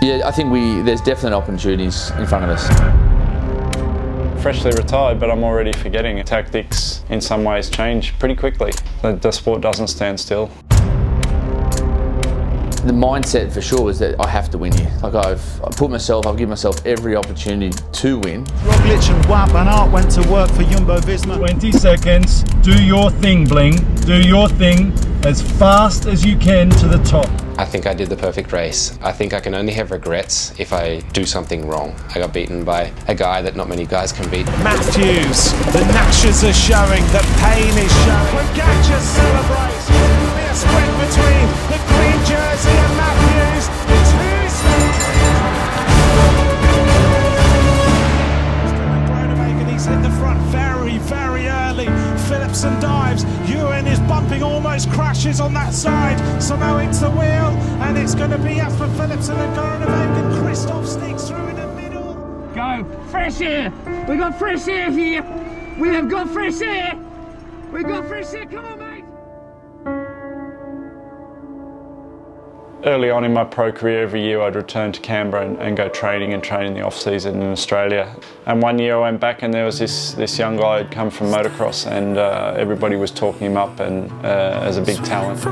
Yeah, I think there's definite opportunities in front of us. Freshly retired, but I'm already forgetting. Tactics in some ways change pretty quickly. The sport doesn't stand still. The mindset for sure is that I have to win here. Like I've given myself every opportunity to win. Roglic and Wap and Art went to work for Jumbo-Visma. 20 seconds, do your thing, Bling. Do your thing as fast as you can to the top. I think I did the perfect race. I think I can only have regrets if I do something wrong. I got beaten by a guy that not many guys can beat. Matthews, the gnashes are showing, the pain is showing. Pogacar celebrates. There'll be a sprint between the green jersey and Matthews. He's in the front very, very early. Philipsen dives. Ewan is bumping, almost crashes on that side. So now it's the wheel, and it's going to be Jasper Philipsen and Groenewegen. Christoph sneaks through in the middle. Go, fresh air! We got fresh air here! We have got fresh air! We got fresh air, come on, mate! Early on in my pro career, every year I'd return to Canberra and go training in the off-season in Australia. And one year I went back and there was this young guy who'd come from motocross, and everybody was talking him up and as a big talent.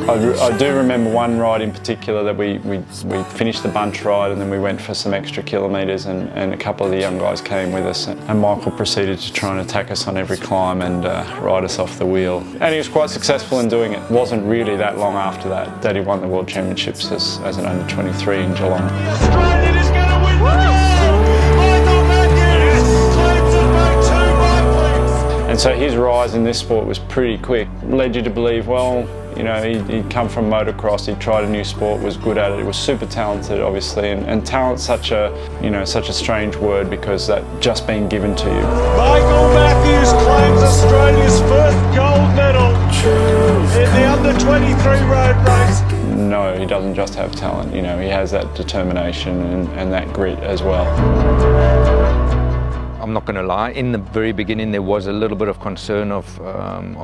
I do remember one ride in particular that we finished the bunch ride and then we went for some extra kilometres, and a couple of the young guys came with us, and Michael proceeded to try and attack us on every climb and ride us off the wheel. And he was quite successful in doing it. It wasn't really that long after that he won the World Championships as an under-23 in Geelong. Australian is going to win the Michael Matthews claims it by 2 bike. And so his rise in this sport was pretty quick. Led you to believe, well, you know, he'd come from motocross, he'd tried a new sport, was good at it. He was super talented, obviously, and talent's such a strange word because that just being given to you. Michael Matthews claims Australia's first gold medal in the under-23 road race. No, he doesn't just have talent, you know, he has that determination and that grit as well. I'm not going to lie, in the very beginning there was a little bit of concern of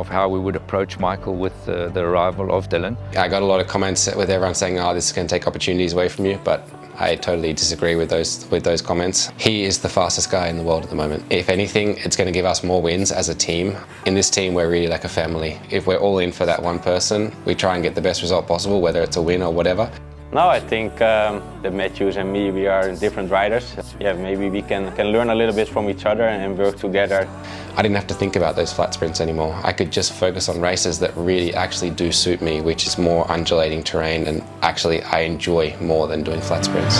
how we would approach Michael with the arrival of Dylan. I got a lot of comments with everyone saying, oh, this is going to take opportunities away from you, but I totally disagree with those comments. He is the fastest guy in the world at the moment. If anything, it's going to give us more wins as a team. In this team, we're really like a family. If we're all in for that one person, we try and get the best result possible, whether it's a win or whatever. No, I think that Matthews and me, we are different riders. Yeah, maybe we can learn a little bit from each other and work together. I didn't have to think about those flat sprints anymore. I could just focus on races that really actually do suit me, which is more undulating terrain, and actually I enjoy more than doing flat sprints.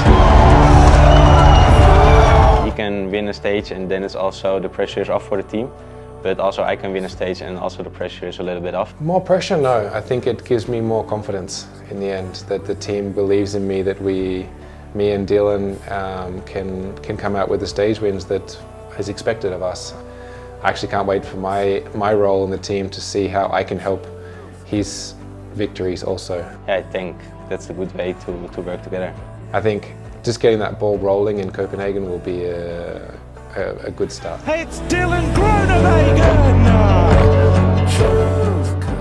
He can win a stage and then it's also the pressure is off for the team. But also I can win a stage and also the pressure is a little bit off. More pressure? No. I think it gives me more confidence in the end, that the team believes in me, that me and Dylan can come out with the stage wins that is expected of us. I actually can't wait for my role in the team to see how I can help his victories also. Yeah, I think that's a good way to work together. I think just getting that ball rolling in Copenhagen will be a good start. It's Dylan Groenewegen!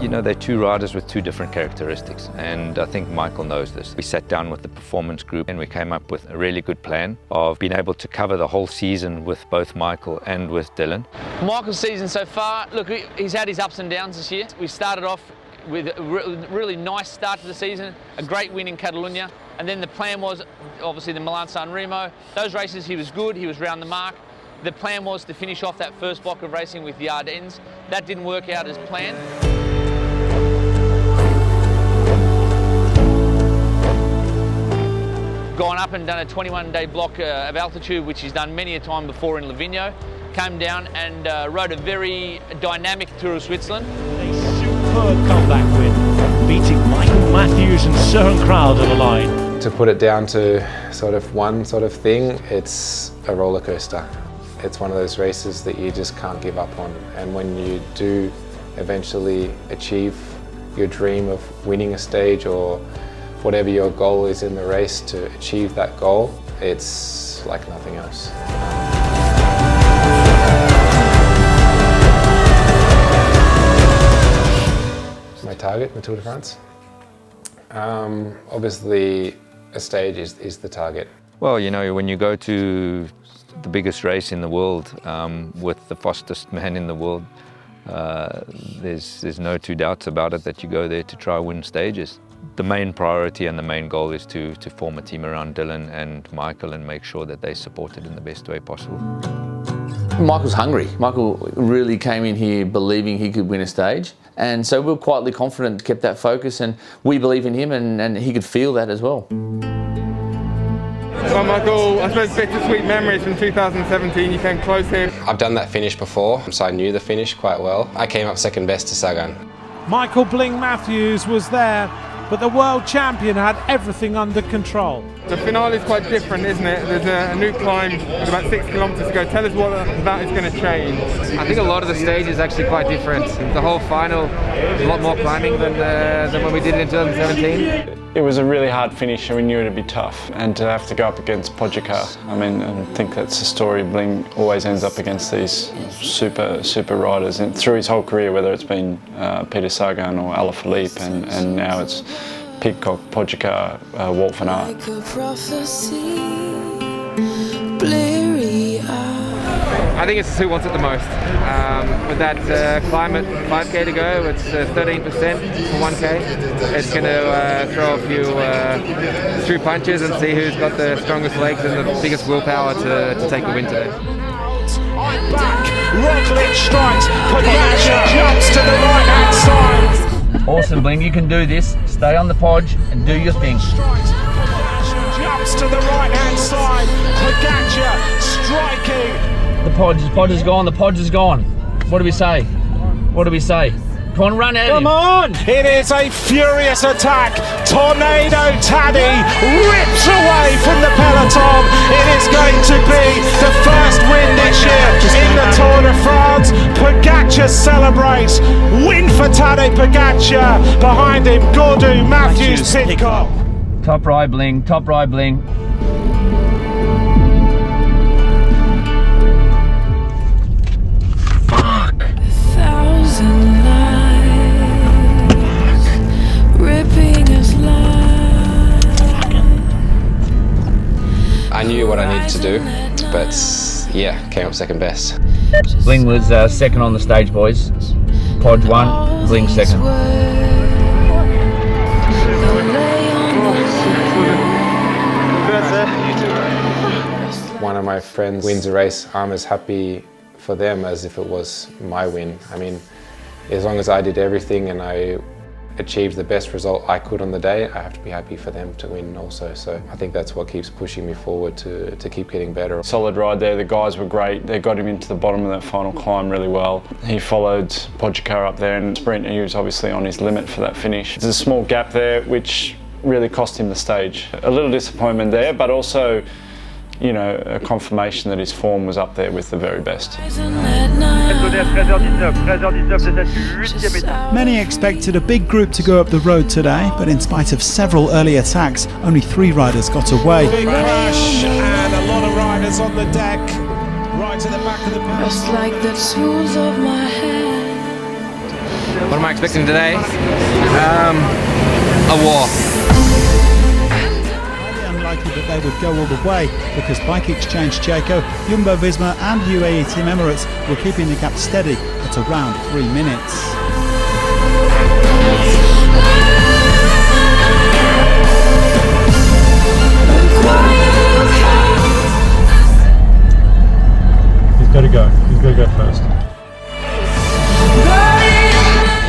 You know, they're two riders with two different characteristics, and I think Michael knows this. We sat down with the performance group and we came up with a really good plan of being able to cover the whole season with both Michael and with Dylan. Michael's season so far, look, he's had his ups and downs this year. We started off with a really nice start to the season, a great win in Catalunya, and then the plan was obviously the Milan-San Remo. Those races he was good, he was round the mark. The plan was to finish off that first block of racing with the Ardennes. That didn't work out as planned. Gone up and done a 21-day block of altitude, which he's done many a time before in Livigno. Came down and rode a very dynamic Tour of Switzerland. A superb comeback win, beating Michael Matthews and Søren Kragh to the line. To put it down to sort of one sort of thing, it's a roller coaster. It's one of those races that you just can't give up on, and when you do eventually achieve your dream of winning a stage or whatever your goal is in the race, to achieve that goal, it's like nothing else. My target in the Tour de France? Obviously, a stage is the target. Well, you know, when you go to the biggest race in the world with the fastest man in the world, there's no two doubts about it that you go there to try win stages. The main priority and the main goal is to form a team around Dylan and Michael and make sure that they're supported in the best way possible. Michael's hungry. Michael really came in here believing he could win a stage, and so we were quietly confident, kept that focus, and we believe in him, and he could feel that as well. Well, Michael, I suppose bittersweet memories from 2017. You came close here. I've done that finish before, so I knew the finish quite well. I came up second best to Sagan. Michael Bling Matthews was there, but the world champion had everything under control. The finale is quite different, isn't it? There's a new climb with about 6 kilometres to go. Tell us what that is going to change. I think a lot of the stage is actually quite different. The whole final is a lot more climbing than when we did it in 2017. It was a really hard finish and we knew it'd be tough, and to have to go up against Pogačar, I mean, I think that's the story. Bling always ends up against these super riders, and through his whole career, whether it's been Peter Sagan or Alaphilippe, and now it's Pidcock, Pogačar, Wout van Aert. I think it's who wants it the most. With that climate 5k to go, it's 13% for 1k. It's going to throw a few punches and see who's got the strongest legs and the biggest willpower to take the win today. Back, Roglic strikes, Pogačar jumps to the right-hand side. Awesome, Bling, you can do this. Stay on the podge and do your thing. Jumps to the right-hand side, Pogačar striking. The podge is gone, the podge is gone. What do we say? What do we say? Come on, run at him. Come on! It is a furious attack. Tornado Taddy rips away from the peloton. It is going to be the first win this year in the Tour de France. Pogačar celebrates. Win for Tadej Pogačar. Behind him, Gaudu, Matthews, Pidcock. Top right, Bling, top right, Bling. I knew what I needed to do, but yeah, came up second best. Bling was second on the stage, boys. Podge one, Bling second. One of my friends wins a race, I'm as happy for them as if it was my win. I mean, as long as I did everything and I achieved the best result I could on the day, I have to be happy for them to win also. So I think that's what keeps pushing me forward to keep getting better. Solid ride there, the guys were great. They got him into the bottom of that final climb really well. He followed Pogačar up there and sprint, he was obviously on his limit for that finish. There's a small gap there which really cost him the stage. A little disappointment there, but also, you know, a confirmation that his form was up there with the very best. Many expected a big group to go up the road today, but in spite of several early attacks, only 3 riders got away. Big crash and a lot of riders on the deck, right to the back of the peloton. Like the tools of my hand. What am I expecting today? A war. Unlikely that they would go all the way, because Bike Exchange Checo, Jumbo Visma and UAE Team Emirates were keeping the gap steady at around 3 minutes. He's got to go. He's got to go first.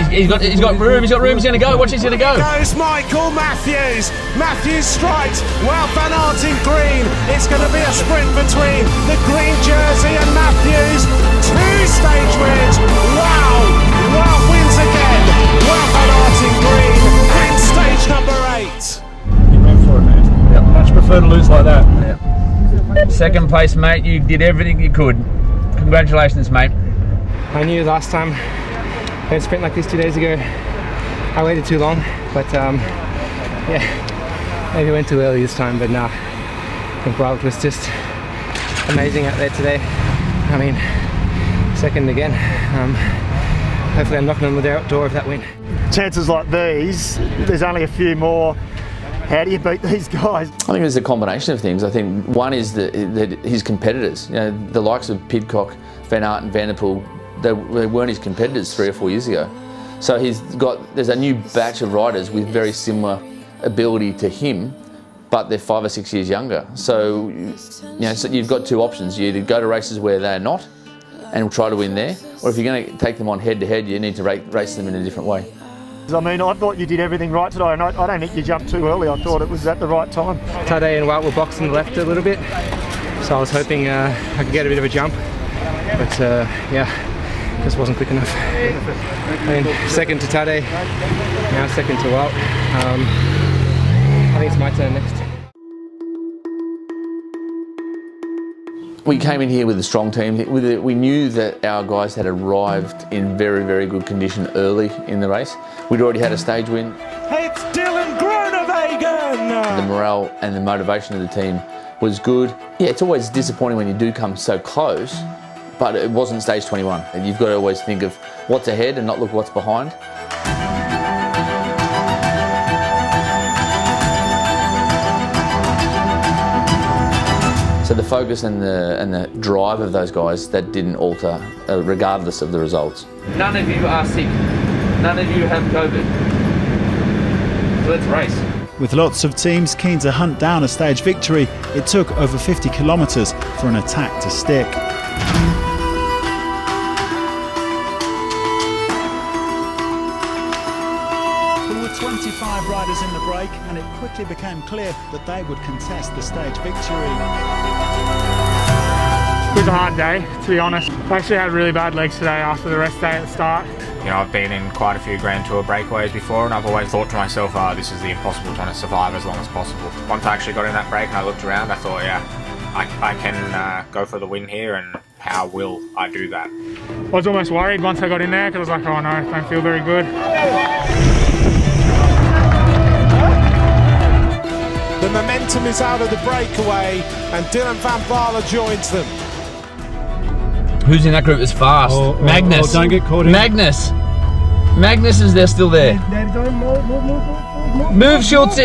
He's got room, he's going to go. Watch, he's going to go. Goes Michael Matthews. Matthews strikes. Wout van Aert in green. It's going to be a sprint between the green jersey and Matthews. 2 stage wins. Wow. Wout wins again. Wout van Aert in green. Wins stage number 8. You went for it, man. Yep. Much prefer to lose like that. Yep. Second place, mate. You did everything you could. Congratulations, mate. I knew last time I had a sprint like this 2 days ago, I waited too long, but yeah, maybe I went too early this time, but no, I think Wout was just amazing out there today. I mean, second again. hopefully I'm knocking on the door of that win. Chances like these, there's only a few more. How do you beat these guys? I think there's a combination of things. I think one is that his competitors, you know, the likes of Pidcock, Van Aert and Van der Poel, they weren't his competitors 3 or 4 years ago. So there's a new batch of riders with very similar ability to him, but they're 5 or 6 years younger. So, so you've got two options. You either go to races where they're not and try to win there, or if you're going to take them on head to head, you need to race them in a different way. I mean, I thought you did everything right today, and I don't think you jumped too early. I thought it was at the right time. Tadej and Wout were boxing left a little bit, so I was hoping I could get a bit of a jump, but yeah, just wasn't quick enough. I mean, second to Tadej, now second to Wout. I think it's my turn next. We came in here with a strong team. We knew that our guys had arrived in very, very good condition early in the race. We'd already had a stage win. It's Dylan Groenewegen! The morale and the motivation of the team was good. Yeah, it's always disappointing when you do come so close, but it wasn't stage 21. And you've got to always think of what's ahead and not look what's behind. So the focus and the drive of those guys, that didn't alter regardless of the results. None of you are sick. None of you have COVID. So let's race. With lots of teams keen to hunt down a stage victory, it took over 50 kilometres for an attack to stick. There were 25 riders in the break, and it quickly became clear that they would contest the stage victory. It was a hard day, to be honest. I actually had really bad legs today after the rest day at the start. You know, I've been in quite a few Grand Tour breakaways before, and I've always thought to myself, this is the impossible, trying to survive as long as possible. Once I actually got in that break and I looked around, I thought, yeah, I can go for the win here, and how will I do that? I was almost worried once I got in there, because I was like, oh no, I don't feel very good. The momentum is out of the breakaway, and Dylan van Baarle joins them. Who's in that group is fast? Magnus. Don't get caught in. Magnus. Magnus is there still there. Move, Schultz.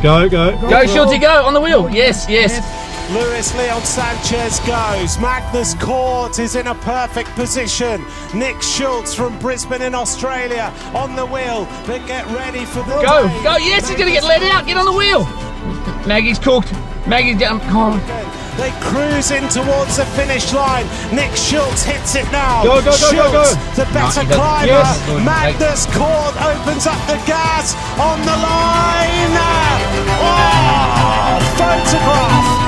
Go. Go, Schultz, go on the wheel. Yes. Luis Leon Sanchez goes. Magnus Cort is in a perfect position. Nick Schultz from Brisbane in Australia on the wheel. They get ready for the Go. Yes, he's going to get let out. Get on the wheel. Maggie's cooked. Maggie's down. Come on. They cruise in towards the finish line. Nick Schultz hits it now. Go. Schultz, the better climber. Yes. Magnus Cort opens up the gas on the line. Oh, photograph.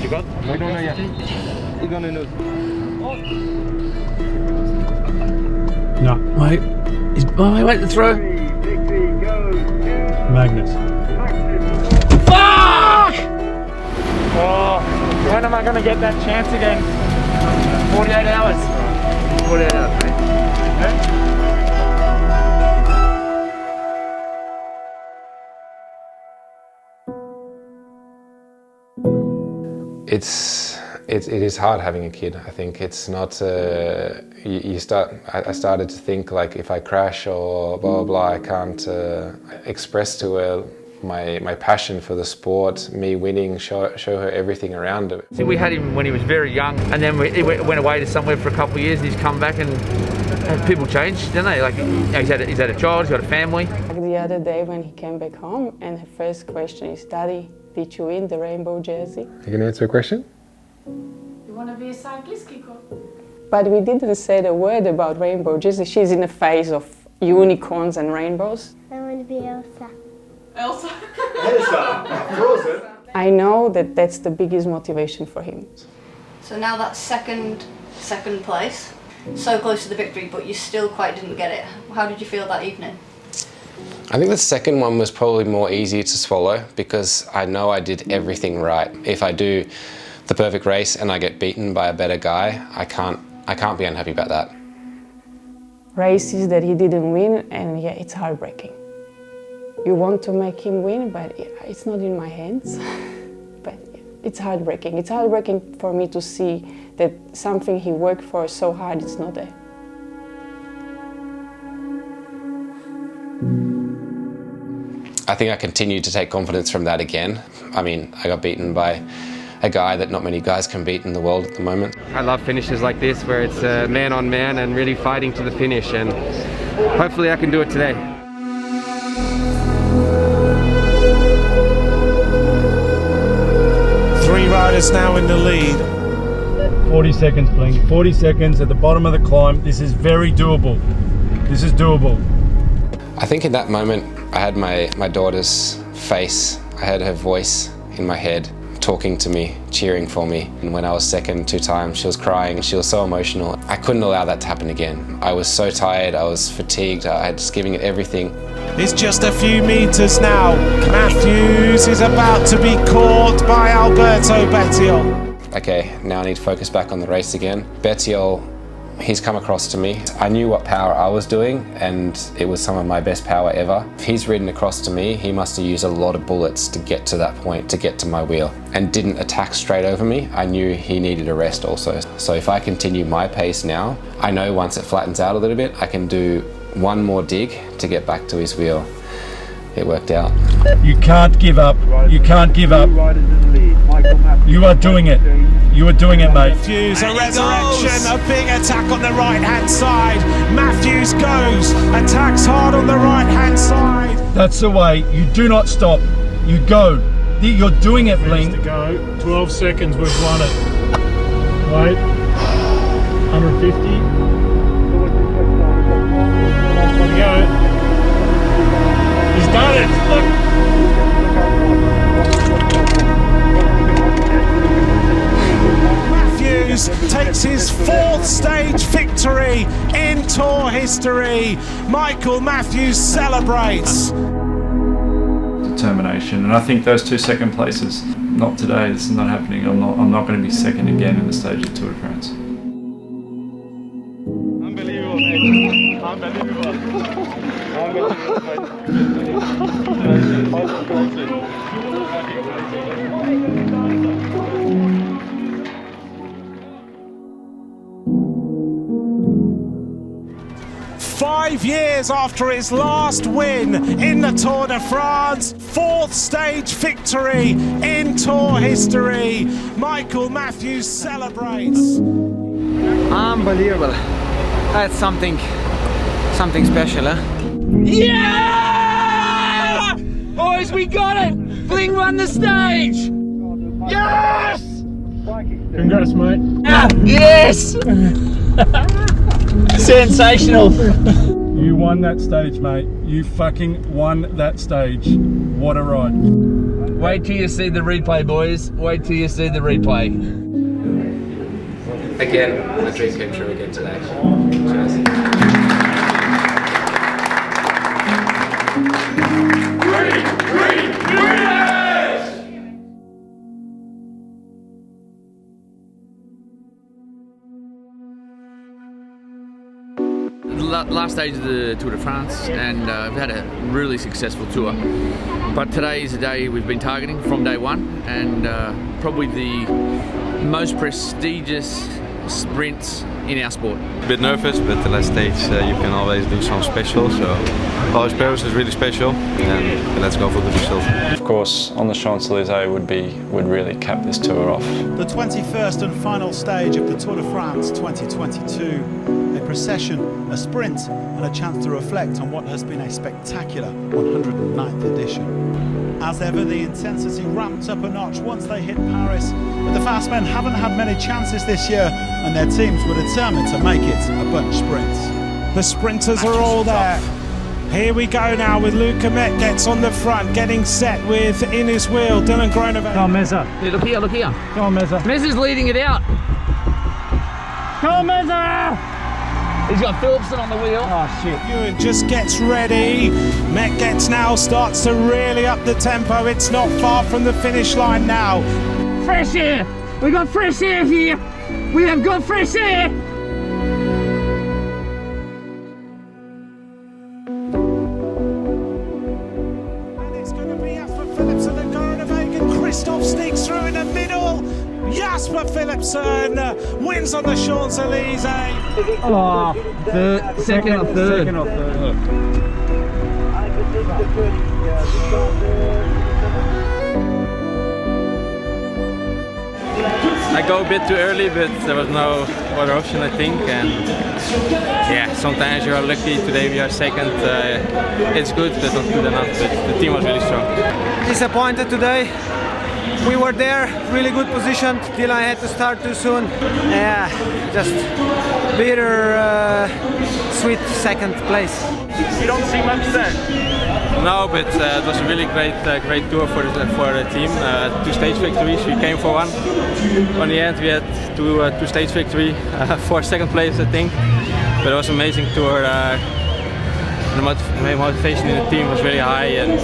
You got? I don't know yet. You're gonna know. No. Wait, the throw. Magnus. Fuck! Oh, when am I gonna get that chance again? 48 hours. 48 hours, mate. It is hard having a kid. I think it's not. I started to think like if I crash or blah blah blah, I can't express to her my passion for the sport, me winning, show her everything around it. See, we had him when he was very young, and then he went away to somewhere for a couple of years, and he's come back, and people change, don't they? Like he's had a child, he's got a family. The other day when he came back home, and her first question is, Daddy, did you win the rainbow jersey? You can answer a question? You want to be a cyclist, Kiko? But we didn't say the word about rainbow jersey. She's in a phase of unicorns and rainbows. I want to be Elsa. Elsa, Frozen. I know that that's the biggest motivation for him. So now that's second place, so close to the victory, but you still quite didn't get it. How did you feel that evening? I think the second one was probably more easy to swallow because I know I did everything right. If I do the perfect race and I get beaten by a better guy, I can't be unhappy about that. Races that he didn't win, and yeah, it's heartbreaking. You want to make him win, but it's not in my hands. But it's heartbreaking. It's heartbreaking for me to see that something he worked for so hard, it's not there. I think I continued to take confidence from that again. I mean, I got beaten by a guy that not many guys can beat in the world at the moment. I love finishes like this where it's man on man and really fighting to the finish, and hopefully I can do it today. Three riders now in the lead. 40 seconds, Bling. 40 seconds at the bottom of the climb. This is very doable. This is doable. I think in that moment, I had my daughter's face. I had her voice in my head, talking to me, cheering for me. And when I was second 2 times, she was crying. She was so emotional. I couldn't allow that to happen again. I was so tired. I was fatigued. I was giving it everything. It's just a few meters now. Matthews is about to be caught by Alberto Bettiol. Okay, now I need to focus back on the race again. Bettiol, he's come across to me. I knew what power I was doing, and it was some of my best power ever. If he's ridden across to me, he must have used a lot of bullets to get to that point, to get to my wheel, and didn't attack straight over me. I knew he needed a rest also. So if I continue my pace now, I know once it flattens out a little bit, I can do one more dig to get back to his wheel. It worked out. You can't give up. You can't give up. You are doing it. You are doing it, mate. Matthews, a resurrection, a big attack on the right-hand side. Matthews goes, attacks hard on the right-hand side. That's the way. You do not stop. You go. You're doing it, Bling. To go. 12 seconds, we've won it. Wait. 150. There we go. He's done it. Look. Matthews takes his 4th stage victory in Tour history. Michael Matthews celebrates. Determination, and I think those 2 second places, not today, this is not happening. I'm not going to be second again in the stage of Tour de France. Unbelievable, mate. Unbelievable. 5 years after his last win in the Tour de France, 4th stage victory in Tour history. Michael Matthews celebrates. Unbelievable. That's something special, huh? Yeah! Boys, we got it! Bling won the stage! Yes! Congrats, mate. Yes! Sensational. You won that stage, mate. You fucking won that stage. What a ride. Wait till you see the replay, boys. Wait till you see the replay. Again, a dream came true again today. Cheers. Last stage of the Tour de France, and we've had a really successful tour. But today is the day we've been targeting from day one, and probably the most prestigious sprints in our sport. A bit nervous, but the last stage you can always do something special. So always Paris is really special, and let's go for the result. Of course, on the Champs-Élysées would really cap this tour off. The 21st and final stage of the Tour de France 2022. A procession, a sprint, and a chance to reflect on what has been a spectacular 109th edition. As ever, the intensity ramped up a notch once they hit Paris, but the fast men haven't had many chances this year, and their teams were determined to make it a bunch sprint. The sprinters are all there. Here we go now with Luca Met gets on the front, getting set with in his wheel, Dylan Groenewegen. Come on, Meza. Hey, look here, look here. Come on, Meza. Meza's leading it out. Come on, Meza! He's got Philipson on the wheel. Oh, shit. Ewan just gets ready. Met gets now, starts to really up the tempo. It's not far from the finish line now. Fresh air! We got fresh air here! We have got fresh air! Christoph sneaks through in the middle. Jasper Philipsen wins on the Champs-Elysees. Oh, second or third. I go a bit too early, but there was no other option, I think. And yeah, sometimes you are lucky. Today we are second. It's good, but not good enough. But the team was really strong. Disappointed today. We were there, really good position. Dylan had to start too soon. Yeah, just bitter, sweet second place. You don't seem upset. No, but it was a really great tour for the team. 2 stage victories. We came for one. On the end, we had two stage victory for second place, I think. But it was an amazing tour. The motivation in the team was really high, and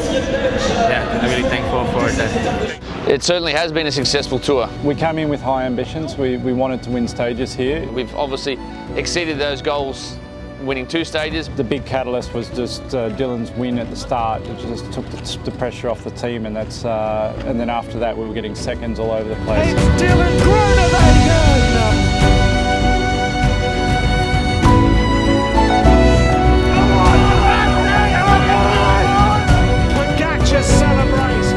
yeah, I'm really thankful for that. It certainly has been a successful tour. We came in with high ambitions. We wanted to win stages here. We've obviously exceeded those goals, winning 2 stages. The big catalyst was just Dylan's win at the start. It just took the pressure off the team, and and then after that we were getting seconds all over the place. It's Dylan Groenewegen! Celebrates.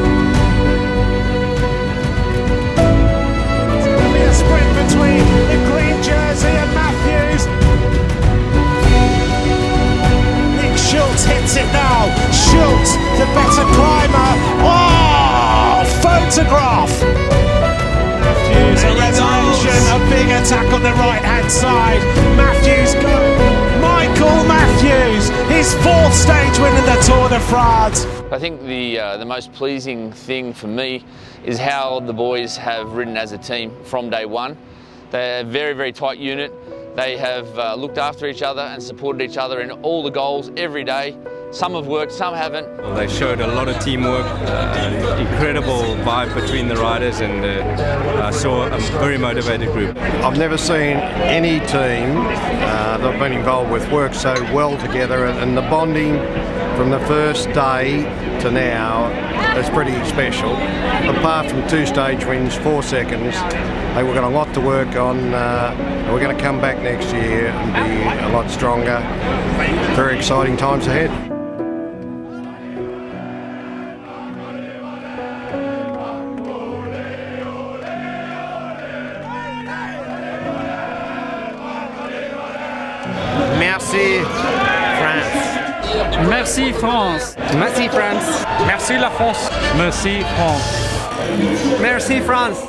It's going to be a sprint between the green jersey and Matthews. Nick Schultz hits it now. Schultz, the better climber. Oh, photograph. Matthews, a resurrection, a big attack on the right-hand side. Matthews go. Michael Matthews, his 4th stage win in the Tour de France. I think the most pleasing thing for me is how the boys have ridden as a team from day one. They're a very, very tight unit. They have looked after each other and supported each other in all the goals every day. Some have worked, some haven't. Well, they showed a lot of teamwork, incredible vibe between the riders, and I saw a very motivated group. I've never seen any team that I've been involved with work so well together, and the bonding from the first day to now is pretty special. Apart from 2 stage wins, 4 seconds, hey, we've got a lot to work on. We're going to come back next year and be a lot stronger. Very exciting times ahead. Merci France. Merci France. Merci France. Merci la France. Merci France. Merci France.